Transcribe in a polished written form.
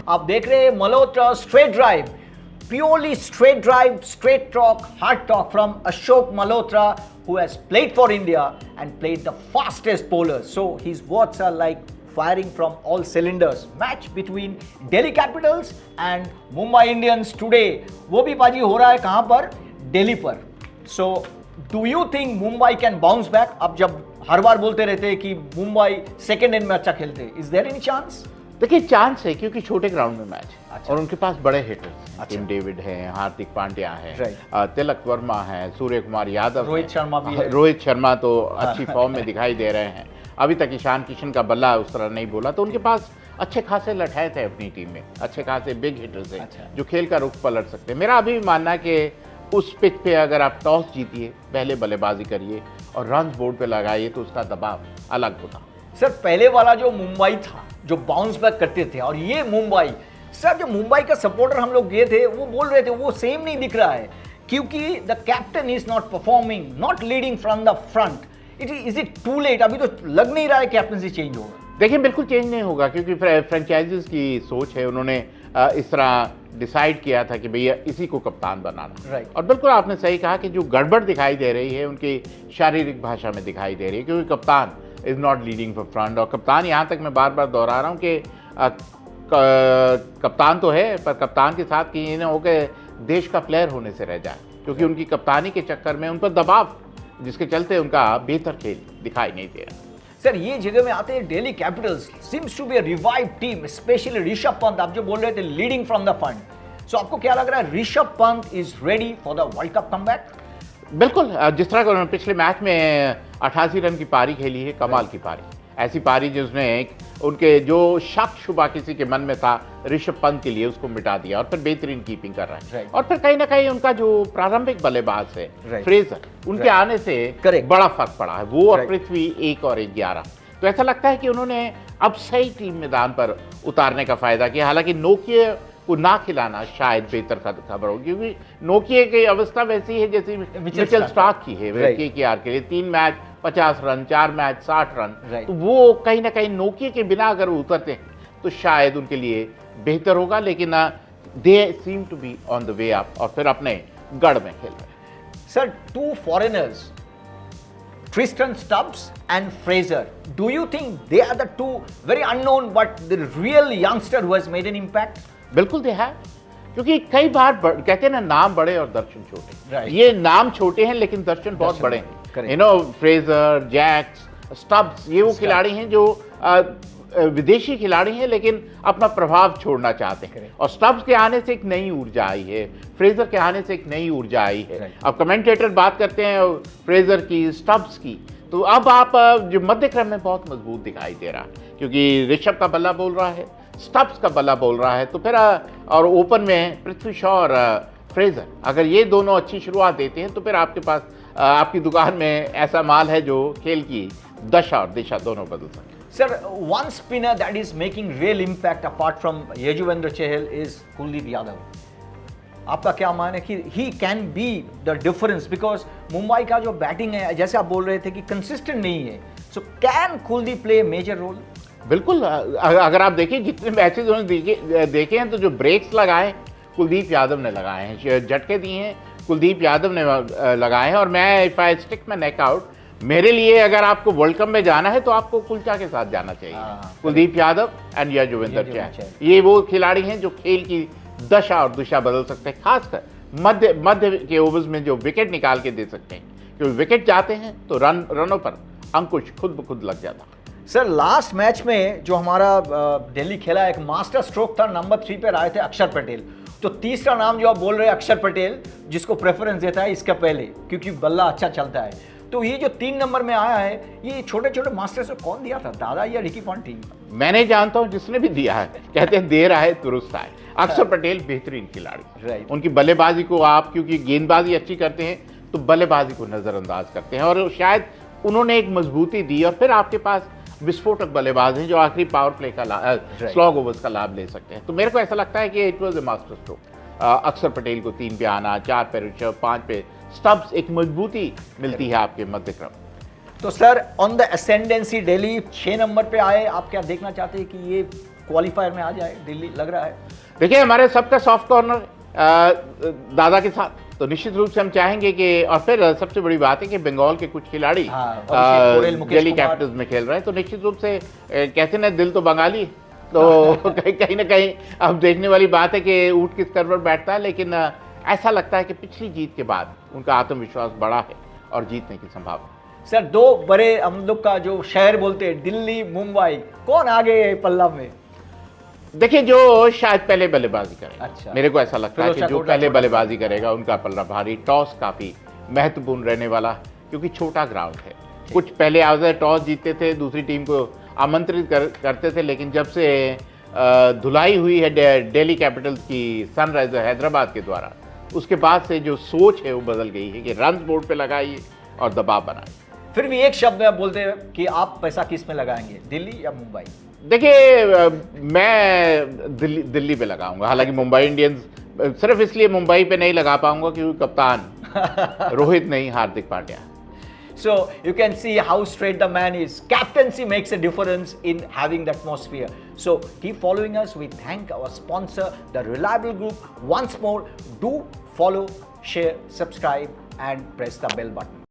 आप देख रहे हैं Malhotra straight drive, purely straight drive, straight talk, hard talk from Ashok Malhotra, who has played for India and played the fastest bowlers. So his words are like firing from all cylinders. Match between Delhi Capitals and Mumbai Indians today. वो भी बाजी हो रहा है कहाँ पर? दिल्ली पर. So do you think Mumbai can bounce back? अब जब हर बार बोलते रहते हैं कि मुंबई सेकेंड इनिंग में अच्छा खेलते हैं, is there any chance? देखिए चांस है क्योंकि छोटे ग्राउंड में मैच अच्छा। और उनके पास बड़े हिटर्स, अच्छा। टिम डेविड हैं, हार्दिक पांड्या हैं, Right. तिलक वर्मा हैं, सूर्य कुमार यादव रोहित हैं। शर्मा भी है। रोहित शर्मा तो अच्छी फॉर्म में दिखाई दे रहे हैं। अभी तक ईशान किशन का बल्ला उस तरह नहीं बोला, तो उनके पास अच्छे खासे लठैत थे अपनी टीम में, अच्छे खासे बिग हिटर्स हैं अच्छा। जो खेल का रुख पलट सकते हैं। मेरा अभी भी मानना है कि उस पिच पे अगर आप टॉस जीतिए, पहले बल्लेबाजी करिए और रन बोर्ड पे लगाइए तो उसका दबाव अलग होता। सर पहले वाला जो मुंबई था जो बाउंस बैक करते थे, और ये मुंबई, सर जो मुंबई का सपोर्टर हम लोग गए थे वो बोल रहे थे वो सेम नहीं दिख रहा है क्योंकि the captain is not performing, not leading from the front. Is it too late? अभी तो लग नहीं रहा है कैप्टनसी चेंज होगा. देखिए बिल्कुल चेंज नहीं होगा क्योंकि फ्रेंचाइजीज की सोच है, उन्होंने इस तरह डिसाइड किया था कि भैया इसी को कप्तान बनाना. Right. और बिल्कुल आपने सही कहा कि जो गड़बड़ दिखाई दे रही है उनकी शारीरिक भाषा में दिखाई दे रही है क्योंकि कप्तान is not leading for front. और कप्तान यहाँ तक मैं बार बार दोहरा रहा हूँ कि कप्तान तो है पर कप्तान के साथ कि इन्हें हो के देश का प्लेयर होने से रह जाए क्योंकि उनकी कप्तानी के चक्कर में उन पर दबाव जिसके चलते उनका बेहतर खेल दिखाई नहीं दे रहा. सर ये जगह में आते हैं Delhi Capitals, seems to be a revive team, specially Rishabh Pant. आप जो बोल रहे थे leading from the front, so आपको क्या लग रहा है Rishabh Pant is ready for the World Cup comeback? बिल्कुल, जिस तरह उन्होंने पिछले मैच में 88 रन की पारी खेली है, कमाल की पारी, ऐसी पारी जिसने उनके जो शक शुबा किसी के मन में था ऋषभ पंत के लिए उसको मिटा दिया और फिर बेहतरीन कीपिंग कर रहा है. Right. और फिर कहीं ना कहीं उनका जो प्रारंभिक बल्लेबाज है Right. फ्रेजर, उनके Right. आने से Correct. बड़ा फर्क पड़ा है. वो और Right. पृथ्वी 1 और 11, तो ऐसा लगता है कि उन्होंने अब सही टीम मैदान पर उतारने का फायदा किया. हालांकि नोकिया को ना खिलाना शायद बेहतर खबर हो क्योंकि नोकिया की अवस्था वैसी है जैसी मिचेल स्टार्क की है. Right. केकेआर के लिए 3 match 50 run, 4 match 60 run. Right. तो वो कहीं ना कहीं नोकिया के बिना अगर उतरते हैं तो शायद उनके लिए बेहतर होगा. लेकिन they seem to be on the way up और फिर अपने गढ़ में खेल रहे हैं. सर two foreigners, Tristan Stubbs and Fraser, do you think they are the two very unknown but the real youngster who has made an impact? बिल्कुल दे है क्योंकि कई बार कहते हैं ना नाम बड़े और दर्शन छोटे. Right. ये नाम छोटे हैं लेकिन दर्शन बहुत बड़े हैं. Correct. You know Fraser, Jacks, Stubbs, ये वो खिलाड़ी हैं जो विदेशी खिलाड़ी हैं लेकिन अपना प्रभाव छोड़ना चाहते हैं. Correct. और स्टब्स के आने से एक नई ऊर्जा आई है, फ्रेजर के आने से एक नई ऊर्जा आई है. Right. अब कमेंटेटर बात करते हैं फ्रेजर की, स्टब्स की, तो अब आप जो मध्य क्रम में बहुत मजबूत दिखाई दे रहा है क्योंकि ऋषभ का बल्ला बोल रहा है, स्टब्स का बल्ला बोल रहा है. तो फिर और ओपन में पृथ्वी शॉ और फ्रेजर, अगर ये दोनों अच्छी शुरुआत देते हैं तो फिर आपके पास आपकी दुकान में ऐसा माल है जो खेल की दशा और दिशा दोनों बदल सकते. Sir, one spinner that is making real impact apart from Yuzvendra Chahal is Kuldeep Yadav. आपका क्या मान है कि he can be the difference because Mumbai का जो बैटिंग है जैसे आप बोल रहे थे कि कंसिस्टेंट नहीं है, so can Kuldeep play a major role? बिल्कुल, अगर आप देखिए जितने मैचेस उन्होंने देखे हैं तो जो ब्रेक्स लगाए कुलदीप यादव ने लगाए हैं, झटके दिए हैं कुलदीप यादव ने लगाए हैं. और मैं if I stick my neck out, मेरे लिए अगर आपको वर्ल्ड कप में जाना है तो आपको कुलचा के साथ जाना चाहिए. कुलदीप यादव एंड युजवेंद्र चहल, ये वो खिलाड़ी हैं जो खेल की दशा और दिशा बदल सकते हैं, खासकर मध्य के ओवर्स में जो विकेट निकाल के दे सकते हैं. क्योंकि विकेट जाते हैं तो रनों पर अंकुश खुद ब खुद लग जाता. सर लास्ट मैच में जो हमारा दिल्ली खेला एक मास्टर स्ट्रोक था, नंबर 3 पे आए थे अक्षर पटेल. तो तीसरा नाम जो आप बोल रहे हैं अक्षर पटेल, जिसको प्रेफरेंस देता है इसका पहले क्योंकि बल्ला अच्छा चलता है. तो ये जो 3 नंबर में आया है, ये छोटे छोटे मास्टर्स को कौन दिया था, दादा या रिकी पॉन्टिंग? मैंने जानता हूं जिसने भी दिया है, कहते हैं दे रहा है दुरुस्त है. अक्षर पटेल बेहतरीन खिलाड़ी. Right. उनकी बल्लेबाजी को आप क्योंकि गेंदबाजी अच्छी करते हैं तो बल्लेबाजी को नजरअंदाज करते हैं और शायद उन्होंने एक मजबूती दी. और फिर आपके पास विस्फोटक बल्लेबाज हैं जो आखिरी पावर प्ले का स्लॉग ओवर्स का लाभ ले सकते हैं. तो मेरे को ऐसा लगता है कि it was a master stroke. अक्षर पटेल को 3 पे आना, 4 पे ऋषभ, 5 पे स्टब्स, एक मजबूती मिलती है आपके मध्य क्रम. तो sir on the ascendancy Delhi 6 number पे आए, आप क्या देखना चाहते हैं कि ये क्वालिफायर में आ जाए दिल्ली, लग रहा है? देखिए हमारे सबका सॉफ्ट कॉर्नर दादा के साथ, तो निश्चित रूप से हम चाहेंगे कि, और फिर सबसे बड़ी बात है कि बंगाल के कुछ खिलाड़ी हाँ, अभिषेक पोरेल, मुकेश दिल्ली कुमार। कैपिटल्स में खेल रहे हैं, तो निश्चित रूप से कहते ना दिल तो बंगाली, तो कहीं ना कहीं अब देखने वाली बात है कि ऊँट किस कर पर बैठता है, लेकिन ऐसा लगता है कि पिछली जीत के बाद उनका आत्मविश्वास बढ़ा है और जीतने की संभावना। सर, दो बड़े हम लोग का जो शहर बोलते हैं, दिल्ली मुंबई, कौन आगे है पल्ला में? देखिए जो शायद पहले बल्लेबाजी करेगा, अच्छा। मेरे को ऐसा लगता है कि फिरोज जो शाह पहले छोटा- बल्लेबाजी करेगा उनका पल्ला भारी। टॉस काफ़ी महत्वपूर्ण रहने वाला, क्योंकि छोटा ग्राउंड है। कुछ पहले आज टॉस जीतते थे, दूसरी टीम को आमंत्रित करते थे, लेकिन जब से धुलाई हुई है दिल्ली कैपिटल्स की सनराइजर हैदराबाद के द्वारा, उसके बाद से जो सोच है वो बदल गई है कि रन बोर्ड पे लगाइए और दबाव बनाइए। फिर भी एक शब्द में बोलते हैं कि आप पैसा किस में लगाएंगे, दिल्ली या मुंबई? देखिए मैं दिल्ली पे लगाऊंगा, हालांकि मुंबई इंडियंस सिर्फ इसलिए मुंबई पे नहीं लगा पाऊंगा क्योंकि कप्तान रोहित नहीं, Hardik Pandya. So you can see how straight the man is. Captaincy makes a difference in having the atmosphere. So keep following us. We thank our sponsor, The Reliable Group. Once more, do follow, share, subscribe, and press the bell button.